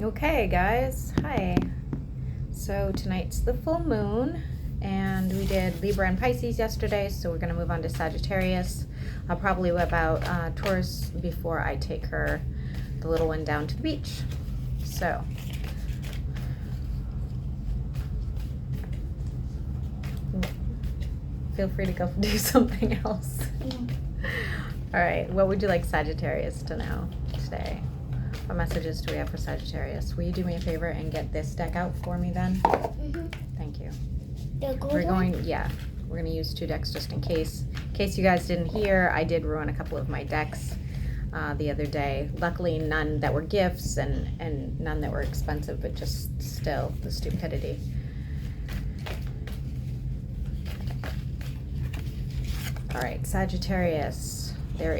Okay, guys. Hi. So tonight's the full moon, and we did Libra and Pisces yesterday, so we're going to move on to Sagittarius. I'll probably whip out Taurus before I take her, the little one, down to the beach. So, feel free to go do something else. All right, what would you like Sagittarius to know today? What messages do we have for Sagittarius? Will you do me a favor and get this deck out for me then? Mm-hmm. Thank you. We're going to use 2 decks just in case. In case you guys didn't hear, I did ruin a couple of my decks the other day. Luckily, none that were gifts and none that were expensive, but just still the stupidity. All right, Sagittarius. There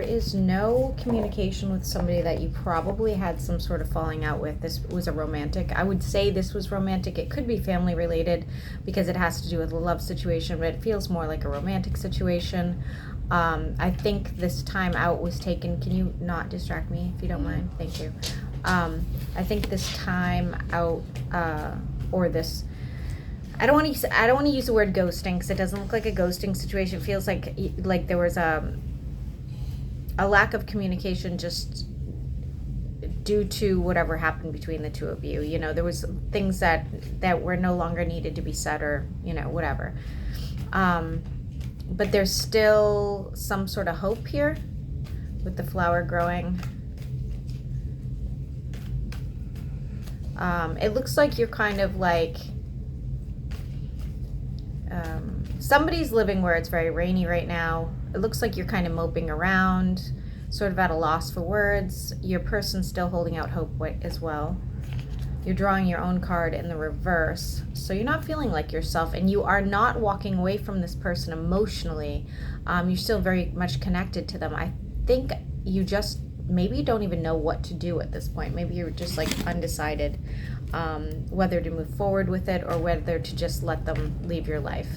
is no communication with somebody that you probably had some sort of falling out with. This was a romantic. I would say this was romantic. It could be family related because it has to do with a love situation, but it feels more like a romantic situation. I think this time out was taken. Can you not distract me if you don't mind? Thank you. I think this time out or this. I don't want to use the word ghosting because it doesn't look like a ghosting situation. It feels like there was a lack of communication just due to whatever happened between the two of you. You know, there was things that were no longer needed to be said, or, you know, whatever. But there's still some sort of hope here with the flower growing. It looks like you're kind of like somebody's living where it's very rainy right now. It looks like you're kind of moping around, sort of at a loss for words. Your person's still holding out hope as well. You're drawing your own card in the reverse. So you're not feeling like yourself, and you are not walking away from this person emotionally. You're still very much connected to them. I think you just maybe don't even know what to do at this point. Maybe you're just like undecided whether to move forward with it or whether to just let them leave your life.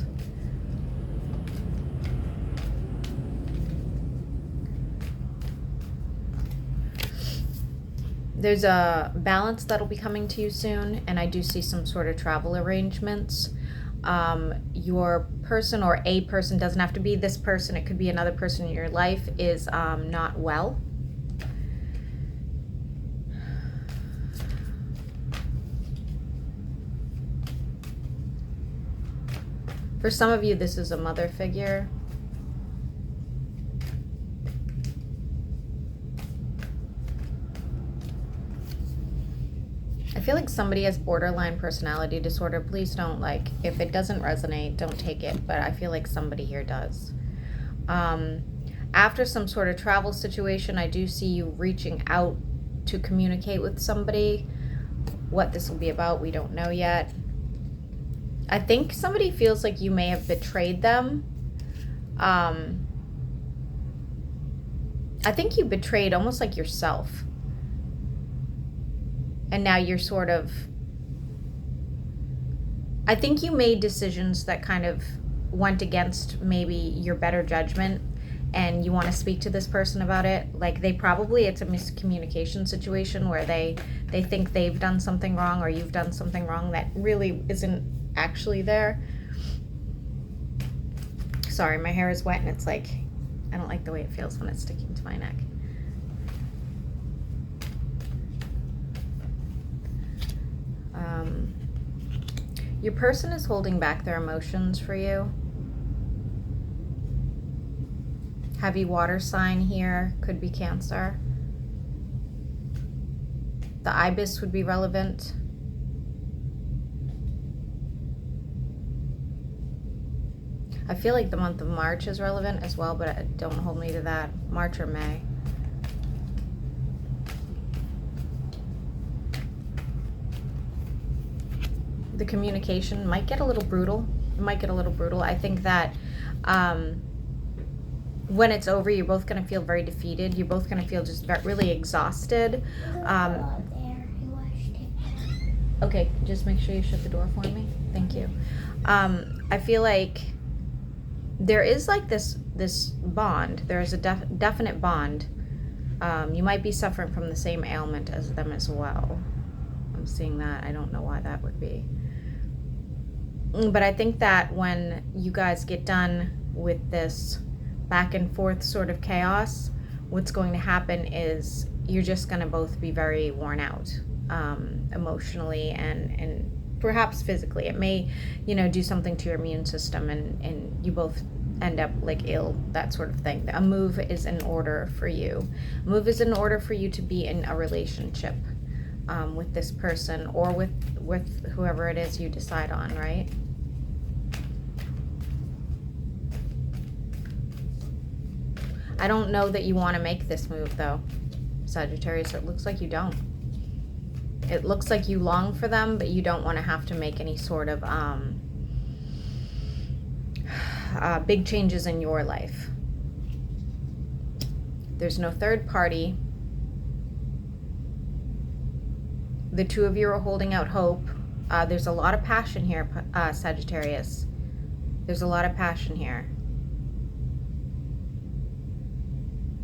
There's a balance that'll be coming to you soon, and I do see some sort of travel arrangements. Your person, or a person, doesn't have to be this person, it could be another person in your life, is not well. For some of you, this is a mother figure. I feel like somebody has borderline personality disorder. Please don't, if it doesn't resonate, don't take it. But I feel like somebody here does. After some sort of travel situation, I do see you reaching out to communicate with somebody. What this will be about, we don't know yet. I think somebody feels like you may have betrayed them. I think you betrayed almost like yourself. And now you're sort of, I think you made decisions that kind of went against maybe your better judgment, and you want to speak to this person about it. Like it's a miscommunication situation where they think they've done something wrong or you've done something wrong that really isn't actually there. Sorry, my hair is wet and it's like, I don't like the way it feels when it's sticking to my neck. Your person is holding back their emotions for you. Heavy water sign here, could be Cancer. The ibis would be relevant. I feel like the month of March is relevant as well, but don't hold me to that. March or May. The communication might get a little brutal. It might get a little brutal. I think that when it's over, you're both going to feel very defeated. You're both going to feel just really exhausted. Okay, just make sure you shut the door for me. Thank you. I feel like there is like this bond. There is a definite bond You might be suffering from the same ailment as them as well. I'm seeing that. I don't know why that would be. But I think that when you guys get done with this back and forth sort of chaos, what's going to happen is you're just going to both be very worn out, emotionally and perhaps physically. It may, do something to your immune system, and you both end up like ill, that sort of thing. A move is in order for you. A move is in order for you to be in a relationship with this person, or with whoever it is you decide on, right? I don't know that you want to make this move, though, Sagittarius. It looks like you don't. It looks like you long for them, but you don't want to have to make any sort of big changes in your life. There's no third party. The two of you are holding out hope. There's a lot of passion here, Sagittarius. There's a lot of passion here.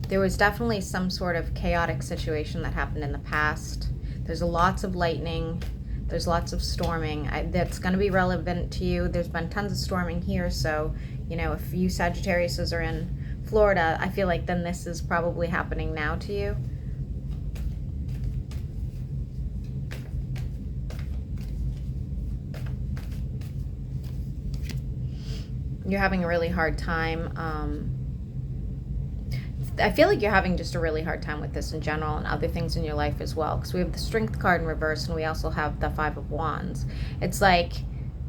There was definitely some sort of chaotic situation that happened in the past. There's lots of lightning. There's lots of storming. That's going to be relevant to you. There's been tons of storming here, so, if you Sagittariuses are in Florida, I feel like then this is probably happening now to you. You're having a really hard time. I feel like you're having just a really hard time with this in general and other things in your life as well, because we have the Strength card in reverse and we also have the Five of Wands. It's like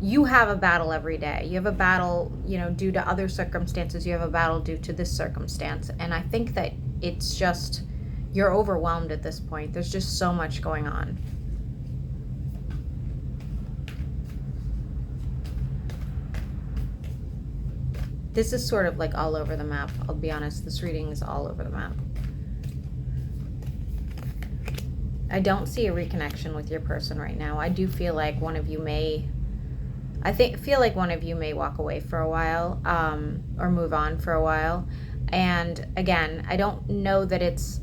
you have a battle every day. You have a battle, due to other circumstances. You have a battle due to this circumstance. And I think that it's just, you're overwhelmed at this point. There's just so much going on. This is sort of like all over the map. I'll be honest, this reading is all over the map. I don't see a reconnection with your person right now. I do feel like one of you may, feel like one of you may walk away for a while, or move on for a while. And again, I don't know that it's,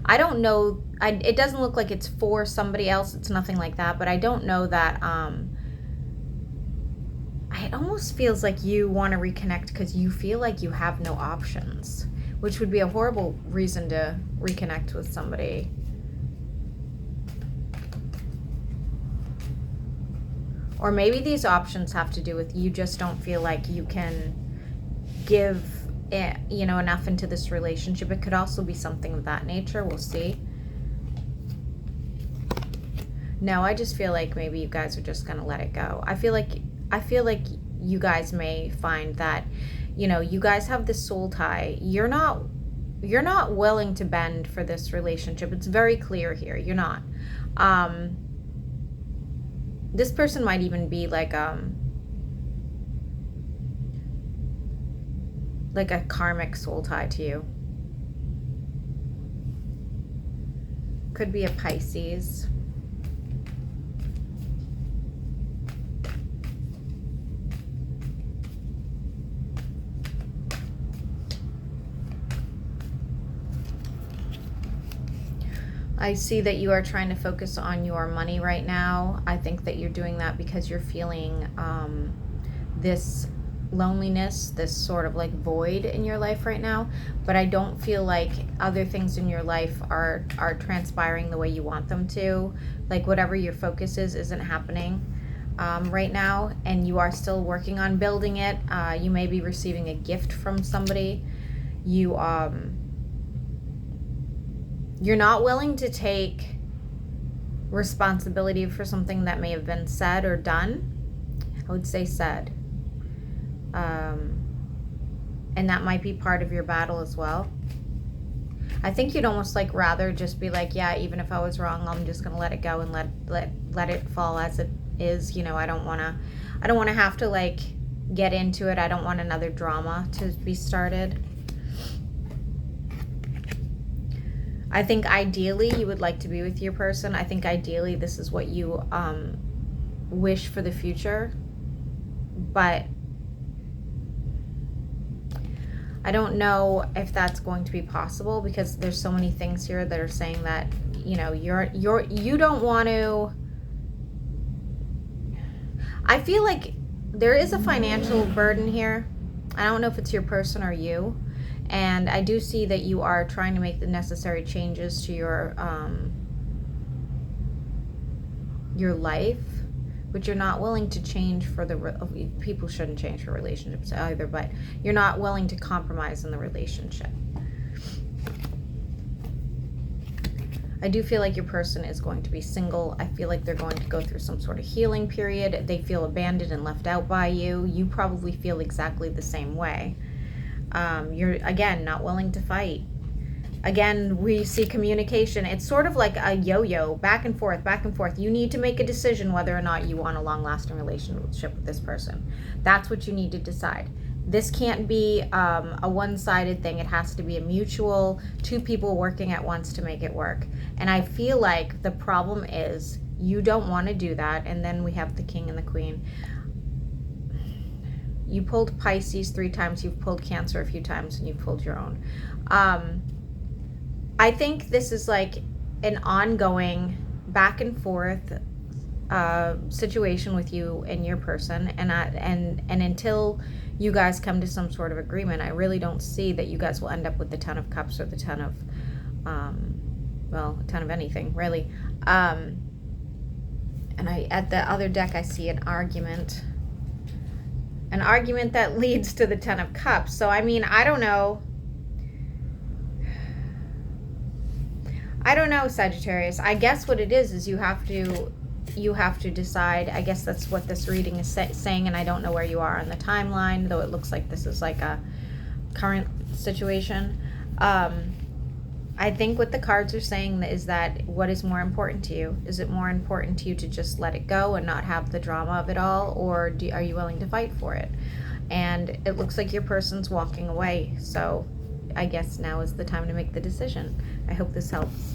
I don't know, it doesn't look like it's for somebody else. It's nothing like that, but I don't know that, it almost feels like you want to reconnect because you feel like you have no options, which would be a horrible reason to reconnect with somebody. Or maybe these options have to do with you just don't feel like you can give it, enough into this relationship. It could also be something of that nature. We'll see. No, I just feel like maybe you guys are just going to let it go. I feel like you guys may find that, you guys have this soul tie. You're not willing to bend for this relationship. It's very clear here. You're not. This person might even be like a karmic soul tie to you. Could be a Pisces. I see that you are trying to focus on your money right now. I think that you're doing that because you're feeling this loneliness, this sort of like void in your life right now. But I don't feel like other things in your life are transpiring the way you want them to. Like whatever your focus is isn't happening right now, and you are still working on building it. You may be receiving a gift from somebody. You're not willing to take responsibility for something that may have been said or done. I would say said. And that might be part of your battle as well. I think you'd almost like rather just be like, yeah, even if I was wrong, I'm just gonna let it go and let it fall as it is. I don't wanna have to like get into it. I don't want another drama to be started. I think ideally you would like to be with your person. I think ideally this is what you wish for the future. But I don't know if that's going to be possible, because there's so many things here that are saying that, you know, you don't want to. I feel like there is a financial burden here. I don't know if it's your person or you. And I do see that you are trying to make the necessary changes to your life, but you're not willing to change for people shouldn't change for relationships either, but you're not willing to compromise in the relationship. I do feel like your person is going to be single. I feel like they're going to go through some sort of healing period. They feel abandoned and left out by you. You probably feel exactly the same way. You're, again, not willing to fight. Again, we see communication. It's sort of like a yo-yo, back and forth, back and forth. You need to make a decision whether or not you want a long-lasting relationship with this person. That's what you need to decide. This can't be a one-sided thing. It has to be a mutual, two people working at once to make it work. And I feel like the problem is you don't want to do that. And then we have the king and the queen. You pulled Pisces 3 times, you've pulled Cancer a few times, and you've pulled your own. I think this is like an ongoing back and forth situation with you and your person, and until you guys come to some sort of agreement, I really don't see that you guys will end up with the 10 of Cups or the 10 of well, 10 of anything really. And at the other deck I see an argument that leads to the 10 of Cups. So I mean, I don't know, Sagittarius. I guess what it is you have to decide. I guess that's what this reading is saying, and I don't know where you are on the timeline, though it looks like this is like a current situation. I think what the cards are saying is that what is more important to you? Is it more important to you to just let it go and not have the drama of it all, or are you willing to fight for it? And it looks like your person's walking away, so I guess now is the time to make the decision. I hope this helps.